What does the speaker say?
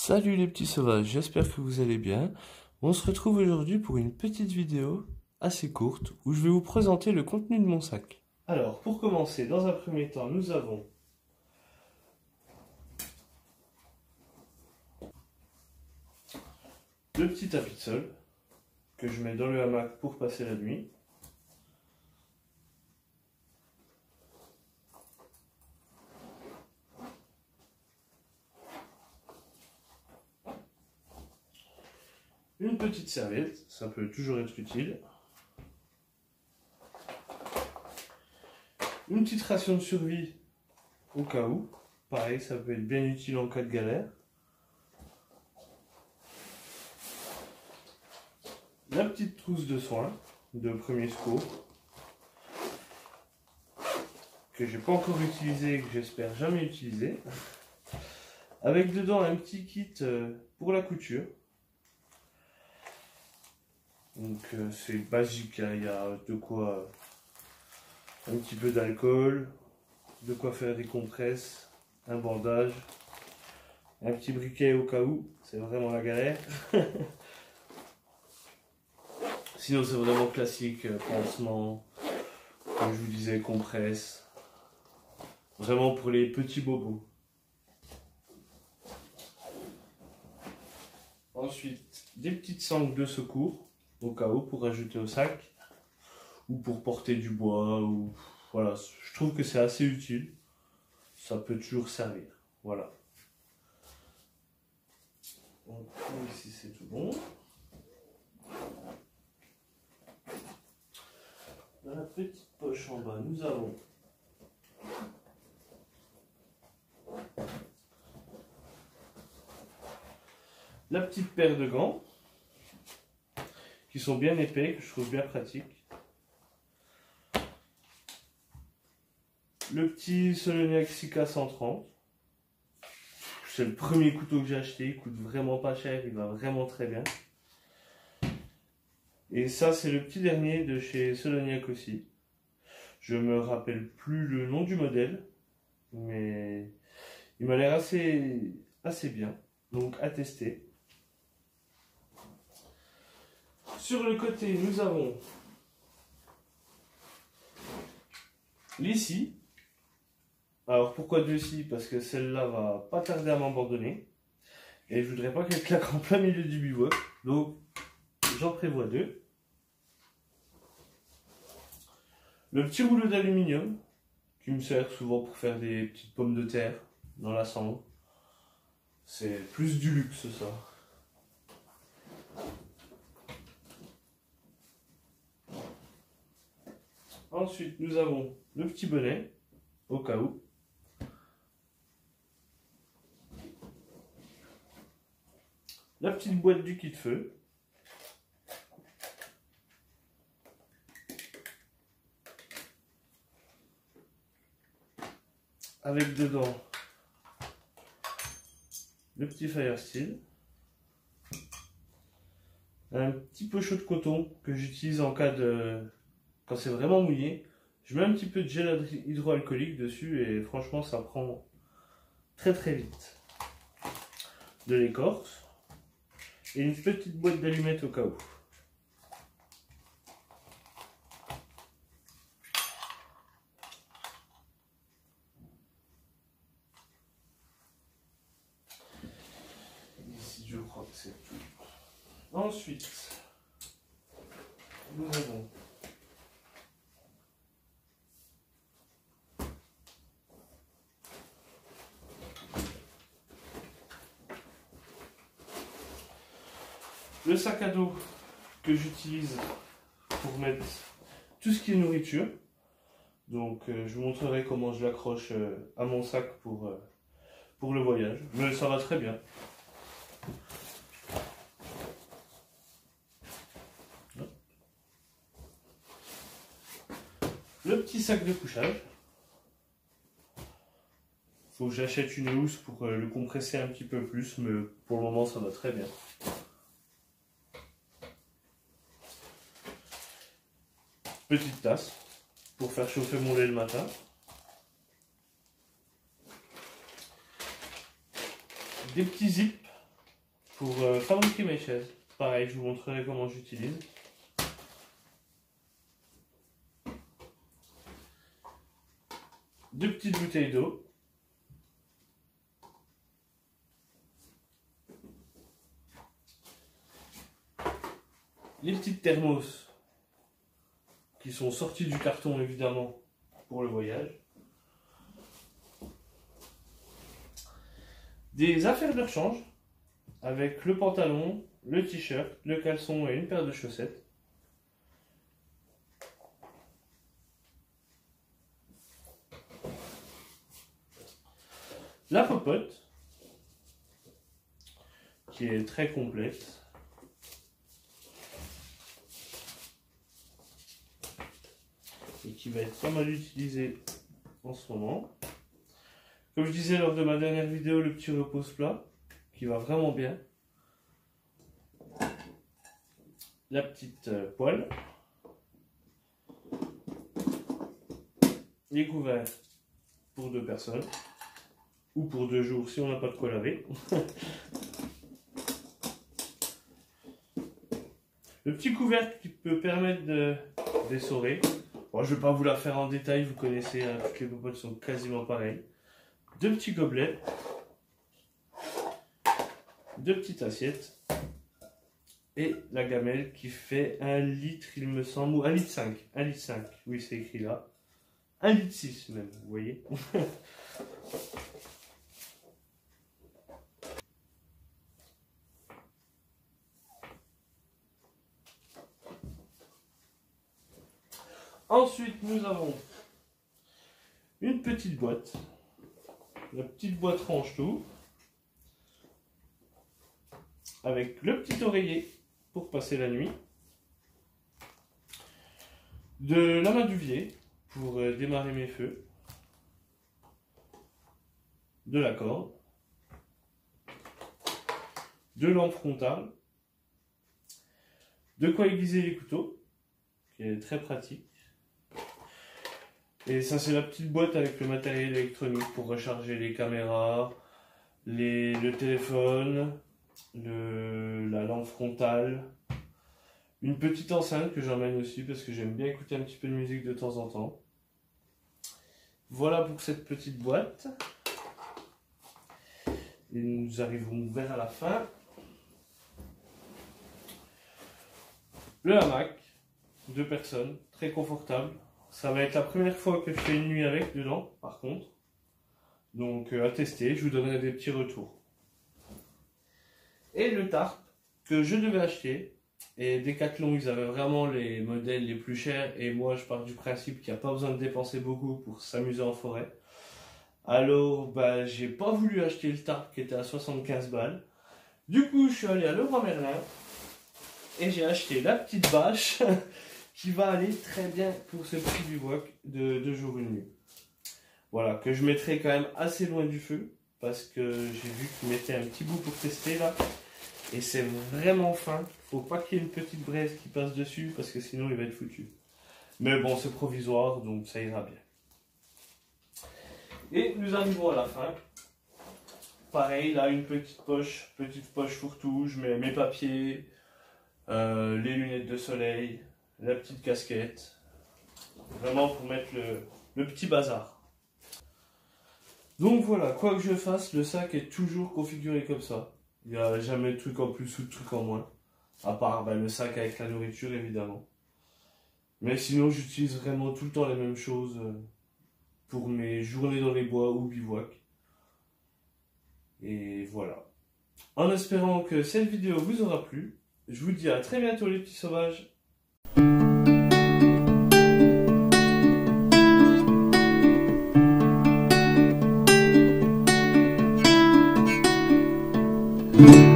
Salut les petits sauvages, j'espère que vous allez bien. On se retrouve aujourd'hui pour une petite vidéo assez courte où je vais vous présenter le contenu de mon sac. Alors pour commencer, dans un premier temps, nous avons le petit tapis de sol que je mets dans le hamac pour passer la nuit. Une petite serviette, ça peut toujours être utile. Une petite ration de survie au cas où. Pareil, ça peut être bien utile en cas de galère. La petite trousse de soins de premier secours que j'ai pas encore utilisé et que j'espère jamais utiliser. Avec dedans un petit kit pour la couture. Donc c'est basique, hein. Il y a de quoi, un petit peu d'alcool, de quoi faire des compresses, un bandage, un petit briquet au cas où, c'est vraiment la galère. Sinon c'est vraiment classique, pansement, comme je vous disais, compresse, vraiment pour les petits bobos. Ensuite, des petites sangles de secours, au cas où, pour ajouter au sac, ou pour porter du bois, ou voilà, je trouve que c'est assez utile, ça peut toujours servir, voilà. Donc ici c'est tout bon. Dans la petite poche en bas, nous avons la petite paire de gants, qui sont bien épais, que je trouve bien pratiques. Le petit Soloniac Sika 130. C'est le premier couteau que j'ai acheté, il coûte vraiment pas cher, il va vraiment très bien. Et ça c'est le petit dernier de chez Soloniac aussi. Je me rappelle plus le nom du modèle, mais il m'a l'air assez bien, donc à tester. Sur le côté, nous avons les scies. Alors pourquoi deux scies? Parce que celle-là va pas tarder à m'abandonner. Et je voudrais pas qu'elle claque en plein milieu du bivouac. Donc j'en prévois deux. Le petit rouleau d'aluminium, qui me sert souvent pour faire des petites pommes de terre dans la cendre. C'est plus du luxe ça. Ensuite, nous avons le petit bonnet, au cas où. La petite boîte du kit feu. Avec dedans le petit fire steel. Un petit pochon de coton que j'utilise en cas de... quand c'est vraiment mouillé. Je mets un petit peu de gel hydroalcoolique dessus et franchement ça prend très très vite. De l'écorce. Et une petite boîte d'allumettes au cas où. Ici je crois que c'est tout. Ensuite, nous avons le sac à dos que j'utilise pour mettre tout ce qui est nourriture. Donc je vous montrerai comment je l'accroche à mon sac pour le voyage. Mais ça va très bien. Le petit sac de couchage. Faut que j'achète une housse pour le compresser un petit peu plus, mais pour le moment ça va très bien. Petite tasse pour faire chauffer mon lait le matin. Des petits zips pour fabriquer mes chaises. Pareil, je vous montrerai comment j'utilise. Deux petites bouteilles d'eau. Les petites thermos qui sont sorties du carton évidemment pour le voyage. Des affaires de rechange avec le pantalon, le t-shirt, le caleçon et une paire de chaussettes. La popote qui est très complète. Et qui va être pas mal utilisée en ce moment. Comme je disais lors de ma dernière vidéo, le petit repose-plat qui va vraiment bien. La petite poêle. Les couverts pour 2 personnes. Ou pour 2 jours si on n'a pas de quoi laver. Le petit couvercle qui peut permettre d'essorer. Bon, je ne vais pas vous la faire en détail, vous connaissez, hein, toutes les popotes sont quasiment pareilles. 2 petits gobelets. 2 petites assiettes. Et la gamelle qui fait 1 litre, il me semble, ou 1 litre 5. 1 litre 5, oui c'est écrit là. 1 litre 6 même, vous voyez. Ensuite, nous avons une petite boîte. La petite boîte range tout. Avec le petit oreiller pour passer la nuit. De l'amadouvier pour démarrer mes feux. De la corde. De lampe frontale. De quoi aiguiser les couteaux, qui est très pratique. Et ça, c'est la petite boîte avec le matériel électronique pour recharger les caméras, le téléphone, la lampe frontale. Une petite enceinte que j'emmène aussi parce que j'aime bien écouter un petit peu de musique de temps en temps. Voilà pour cette petite boîte. Et nous arrivons vers la fin. Le hamac, 2 personnes, très confortable. Ça va être la première fois que je fais une nuit avec dedans, par contre. Donc à tester, je vous donnerai des petits retours. Et le tarp que je devais acheter. Et Decathlon, ils avaient vraiment les modèles les plus chers. Et moi, je pars du principe qu'il n'y a pas besoin de dépenser beaucoup pour s'amuser en forêt. Alors, bah, j'ai pas voulu acheter le tarp qui était à 75 balles. Du coup, je suis allé à Leroy Merlin. Et j'ai acheté la petite bâche. Qui va aller très bien pour ce petit bivouac de 2 jours 1 nuit. Voilà, que je mettrai quand même assez loin du feu, parce que j'ai vu qu'il mettait un petit bout pour tester là, et c'est vraiment fin. Faut pas qu'il y ait une petite braise qui passe dessus, parce que sinon il va être foutu. Mais bon, c'est provisoire, donc ça ira bien. Et nous arrivons à la fin. Pareil, là une petite poche fourre-tout, je mets mes papiers, les lunettes de soleil, la petite casquette, vraiment pour mettre le petit bazar. Donc voilà, quoi que je fasse, le sac est toujours configuré comme ça. Il n'y a jamais de truc en plus ou de truc en moins, à part le sac avec la nourriture évidemment. Mais sinon j'utilise vraiment tout le temps les mêmes choses pour mes journées dans les bois ou bivouac. Et voilà. En espérant que cette vidéo vous aura plu, je vous dis à très bientôt les petits sauvages. Mm-hmm.